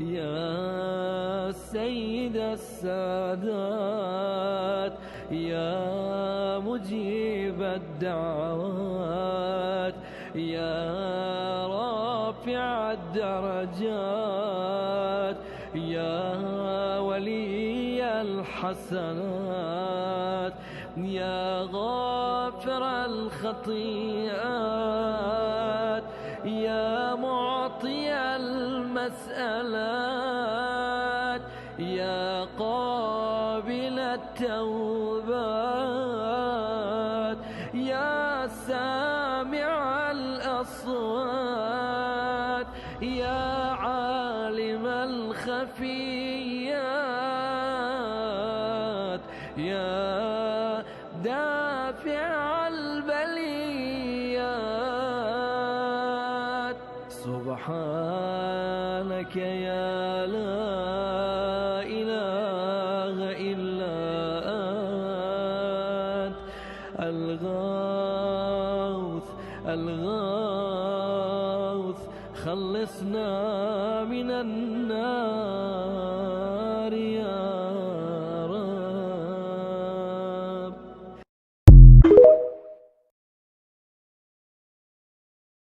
يا سيد السادات، يا مجيب الدعوات، يا رافع الدرجات، يا ولي الحسنات، يا غافر الخطيئات، يا معطي المسألات، يا قابل التوبات، يا سامع الأصوات، يا عالم الخفيات، يا دافع البليات. سبحانك يا لا إله إلا أنت، الغوث الغوث، خلصنا من النار يا